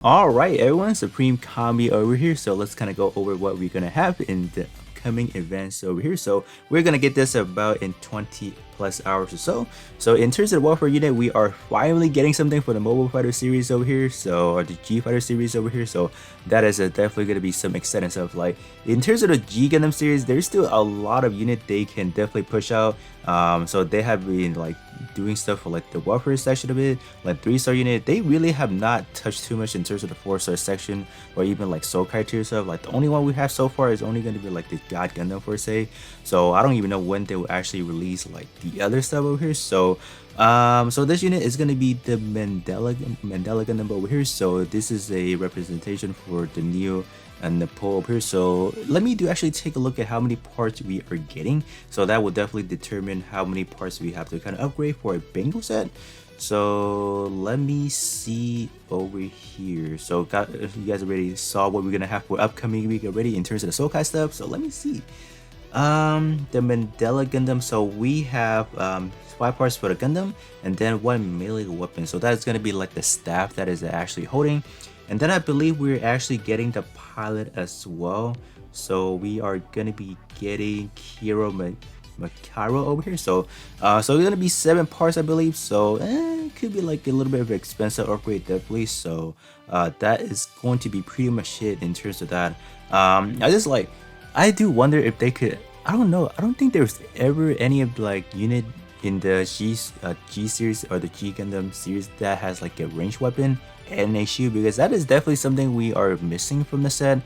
Alright everyone, Supreme Kami over here, so let's kind of go over what we're gonna have in the upcoming events over here. So we're gonna get this about in 20 plus hours or so. So in terms of the Warfare unit, we are finally getting something for the Mobile Fighter series over here, so or the G Fighter series over here, so that is definitely gonna be some exciting stuff. Like in terms of the G Gundam series, there's still a lot of unit they can definitely push out. So they have been like doing stuff for like the Warfare section of it, like 3-star unit. They really have not touched too much in terms of the 4-star section or even like Sokai tier stuff. Like the only one we have so far is only going to be like the God Gundam per se. So I don't even know when they will actually release like the other stuff over here. So this unit is going to be the Mandela Gundam over here. So this is a representation for the Neo and the pull up here. So let me actually take a look at how many parts we are getting. So that will definitely determine how many parts we have to kind of upgrade for a bingo set. So let me see over here. So you guys already saw what we're gonna have for upcoming week already in terms of the Sokai stuff. So let me see. The Mandela Gundam. So we have 5 parts for the Gundam and then 1 melee weapon. So that's gonna be like the staff that is actually holding. And then I believe we're actually getting the pilot as well. So we are gonna be getting Kiro Makaro over here. So it's gonna be 7 parts, I believe. So it could be like a little bit of an expensive upgrade, definitely. So that is going to be pretty much it in terms of that. I do wonder if they could. I don't know. I don't think there's ever any of like unit in the G series or the G Gundam series that has like a ranged weapon and a shield, because that is definitely something we are missing from the set.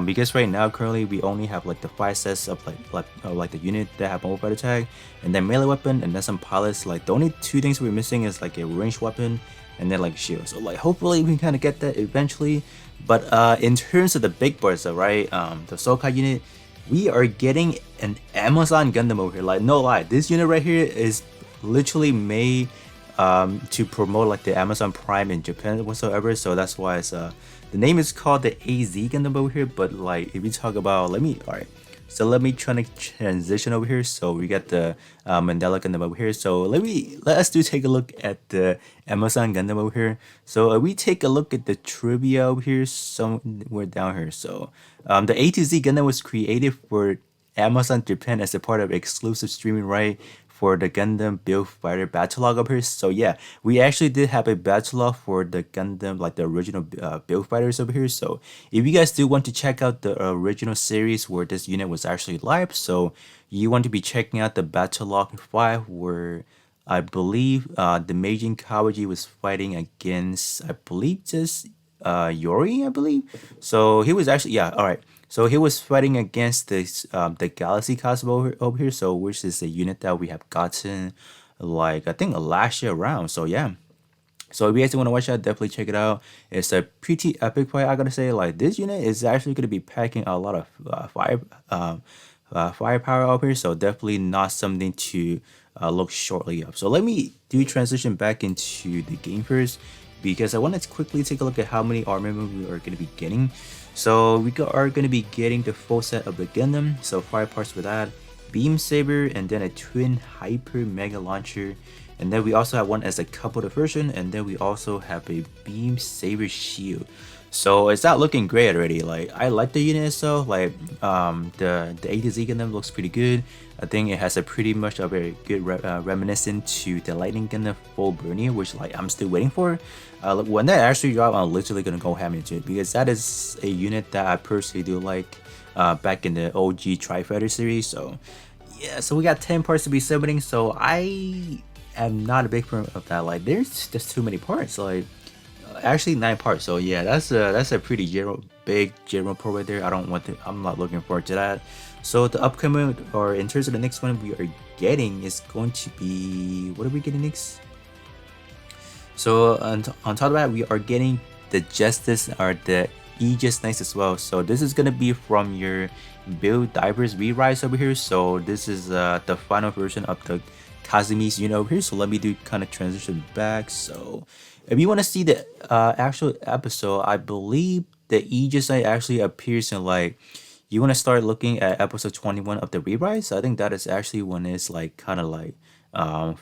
Because right now currently we only have like the 5 sets of like the unit that have mobile fighter tag and then melee weapon and then some pilots. Like the only 2 things we're missing is like a ranged weapon and then like shield. So like hopefully we can kind of get that eventually. But in terms of the big boys, right, the Sokai unit, we are getting an Amazon Gundam over here. Like no lie, this unit right here is literally made to promote like the Amazon Prime in Japan whatsoever. So that's why it's the name is called the AZ Gundam over here. But like if we talk about, let me try to transition over here. So we got the Mandela Gundam over here. So let us take a look at the Amazon Gundam over here. So we take a look at the trivia over here somewhere down here. So the A to Z Gundam was created for Amazon Japan as a part of exclusive streaming right for the Gundam Build Fighter battle log up here. So yeah, we actually did have a battle log for the Gundam, like the original Build Fighters over here. So if you guys do want to check out the original series where this unit was actually live, so you want to be checking out the battle log 5 where I believe the Meijin Kawaji was fighting against, I believe, just Yori, I believe. So he was actually, yeah, all right. So he was fighting against this the Galaxy Cosmo over here. So which is a unit that we have gotten like I think last year around. So yeah. So if you guys want to watch that, definitely check it out. It's a pretty epic fight, I gotta say. Like this unit is actually gonna be packing a lot of firepower up here. So definitely not something to look shortly up. So let me do transition back into the game first, because I want to quickly take a look at how many armament we are going to be getting. So we are going to be getting the full set of the Gundam, so 5 parts for that, beam saber, and then a twin hyper mega launcher, and then we also have one as a coupled version, and then we also have a beam saber shield. So it's not looking great already. Like I like the unit itself. Like the A to Z Gundam looks pretty good. I think it has a pretty much a very good reminiscent to the Lightning Gundam Full Burnier, which like I'm still waiting for. When that actually drop, I'm literally gonna go ham into it, because that is a unit that I personally do like back in the OG Tri-Fighter series. So yeah, so we got 10 parts to be summoning. So I am not a big fan of that. Like there's just too many parts. Like actually 9 parts. So yeah, that's a pretty big general pro right there. I'm not looking forward to that. So the upcoming, or in terms of the next one we are getting, is going to be, what are we getting next? So on top of that, we are getting the Justice, or the Aegis Knights as well. So this is gonna be from your Build Divers Re-Rise over here. So this is the final version of the Kazumi's unit over here. So let me do kind of transition back. So if you want to see the actual episode, I believe the Aegis Knight actually appears in like, you want to start looking at episode 21 of the Re-Rise. I think that is actually when it's like kind of like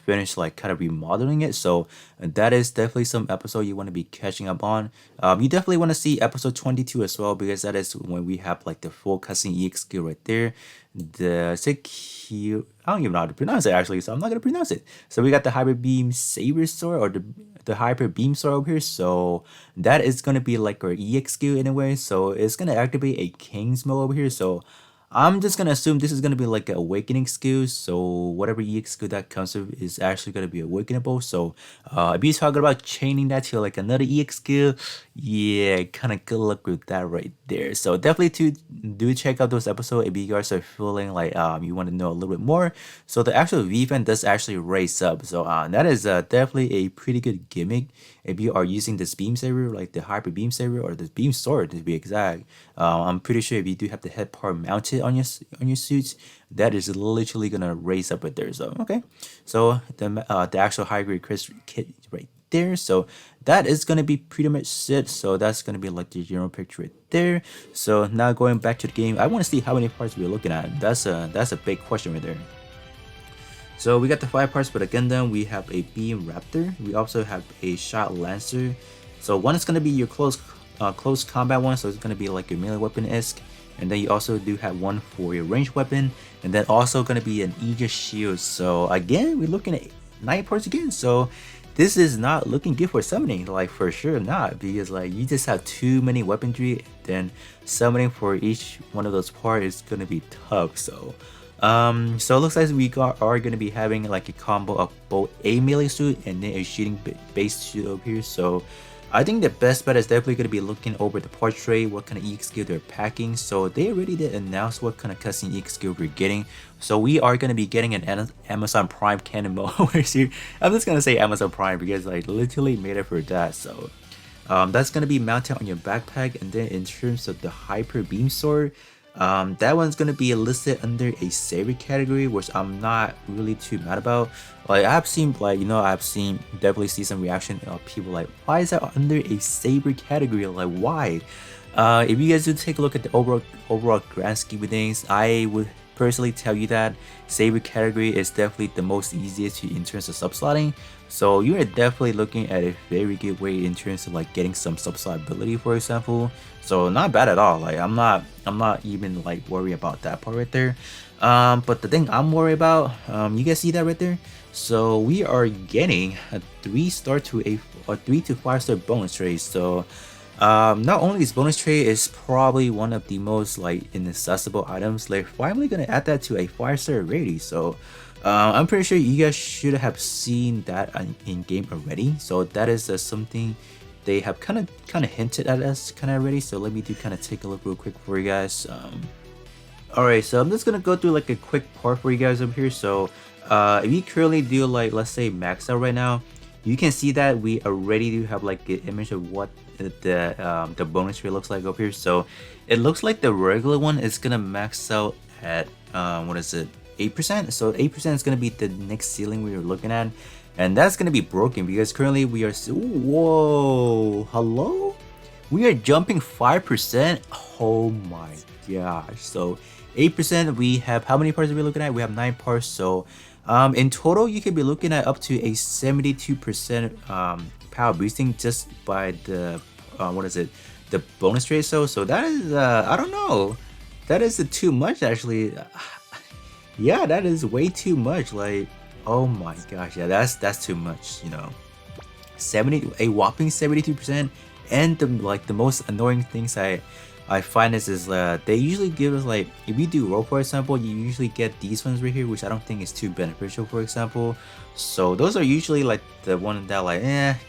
finish like kind of remodeling it. So that is definitely some episode you want to be catching up on. You definitely want to see episode 22 as well, because that is when we have like the full cutscene EX skill right there. The Sekiro, I don't even know how to pronounce it actually, so I'm not gonna pronounce it. So we got the Hyper Beam Saber Sword, or the Hyper Beam Sword over here. So that is gonna be like our EX skill anyway. So it's gonna activate a King's mode over here. So I'm just gonna assume this is gonna be like an awakening skill. So whatever EX skill that comes with is actually gonna be awakenable. So if you're talking about chaining that to like another EX skill, yeah, kind of good luck with that right there. So definitely to do check out those episodes if you guys are feeling like you want to know a little bit more. So the actual VFan does actually raise up. So that is definitely a pretty good gimmick if you are using this beam saber, like the hyper beam saber or the beam sword to be exact. I'm pretty sure if you do have the head part mounted on your suits, that is literally gonna raise up right there. So okay, so the actual high grade Chris kit right there. So that is gonna be pretty much it. So that's gonna be like the general picture right there. So now going back to the game, I want to see how many parts we're looking at. That's a big question right there. So we got the 5 parts for the Gundam. We have a Beam Raptor. We also have a Shot Lancer. So one is gonna be your close combat one. So it's gonna be like your melee weapon-esque. And then you also do have one for your ranged weapon. And then also gonna be an Aegis shield. So again, we're looking at 9 parts again. So this is not looking good for summoning, like for sure not, because like you just have too many weaponry, then summoning for each one of those parts is gonna be tough. So so it looks like we are gonna be having like a combo of both a melee suit and then a shooting based suit over here. So I think the best bet is definitely going to be looking over the portrait, what kind of EX skill they're packing. So they already did announce what kind of custom EX skill we're getting. So we are going to be getting an Amazon Prime cannon mode over here. I'm just going to say Amazon Prime because I literally made it for that. So that's going to be mounted on your backpack. And then in terms of the Hyper Beam Sword, that one's gonna be listed under a saber category, which I'm not really too mad about. Like I've seen, definitely see some reaction of people like, why is that under a saber category? Like why? If you guys do take a look at the overall grand scheme of things, I would personally tell you that saber category is definitely the most easiest in terms of subslotting. So you are definitely looking at a very good way in terms of like getting some subslot ability, for example. So not bad at all. Like I'm not even like worried about that part right there. But the thing I'm worried about, you guys see that right there? So we are getting a 3-star to a 3 to 5-star bonus trade. So not only this bonus trade is probably one of the most like inaccessible items, they're finally gonna add that to a 5-star already. So I'm pretty sure you guys should have seen that in game already. So that is something they have kind of hinted at us already. So let me kind of take a look real quick for you guys. Alright, so I'm just gonna go through like a quick part for you guys over here. So if you currently do like, let's say max out right now, you can see that we already do have like an image of what the bonus tree looks like over here. So it looks like the regular one is gonna max out at what is it, 8%? So 8% is gonna be the next ceiling we were looking at, and that's gonna be broken because currently we are whoa, hello, we are jumping 5%. Oh my gosh. So 8%, we have, how many parts are we looking at? We have 9 parts. So in total you could be looking at up to a 72% power boosting just by the what is it, the bonus trade. So that is I don't know, that is too much actually. Yeah, that is way too much. Like, oh my gosh, yeah, that's too much, you know. A whopping 72%. And the most annoying things I find is they usually give us like, if you do roll for example, you usually get these ones right here, which I don't think is too beneficial, for example. So those are usually like the one that like,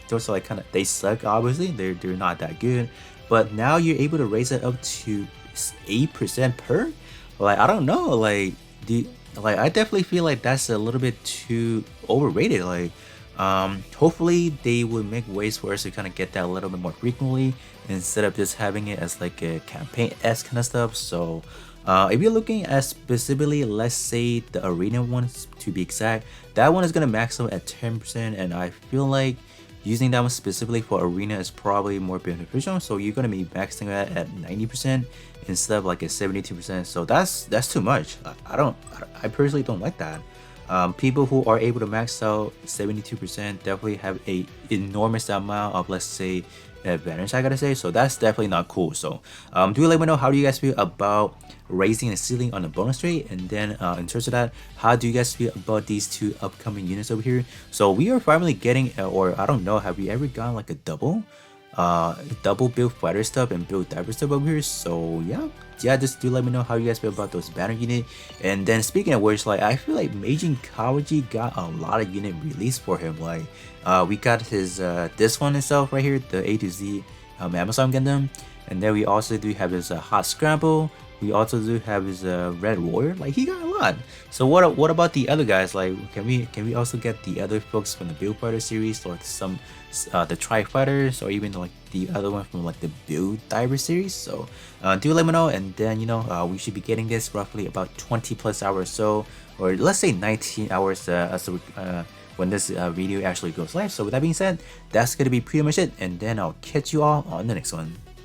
those are like kind of, they suck obviously, they're not that good. But now you're able to raise it up to 8% per. Like, I don't know, like I definitely feel like that's a little bit too overrated. Like hopefully they will make ways for us to kind of get that a little bit more frequently instead of just having it as like a campaign-esque kind of stuff. So if you're looking at specifically, let's say the arena ones to be exact, that one is going to max out at 10%, and I feel like using that one specifically for arena is probably more beneficial. So you're going to be maxing that at 90% instead of like a 72%. So that's too much. I personally don't like that. People who are able to max out 72% definitely have a enormous amount of, let's say, advantage, I gotta say. So that's definitely not cool. So do let me know, how do you guys feel about raising the ceiling on the bonus rate? And then in terms of that, how do you guys feel about these two upcoming units over here? So we are finally getting, or I don't know, have we ever gotten like a double build fighter stuff and build diver stuff over here? So yeah, just do let me know how you guys feel about those banner unit. And then speaking of which, like, I feel like Meijin Kawaji got a lot of unit released for him. Like we got his this one itself right here, the A to Z Amazon Gundam, and then we also do have his Hot Scramble. We also do have his Red Warrior. Like, he got a lot. So what about the other guys? Like, can we also get the other folks from the Build Fighter series, or some the Tri Fighters, or even like the other one from like the Build Diver series? So do let me know, and then we should be getting this roughly about 20 plus hours, so, or let's say 19 hours when this video actually goes live. So with that being said, that's gonna be pretty much it, and then I'll catch you all on the next one.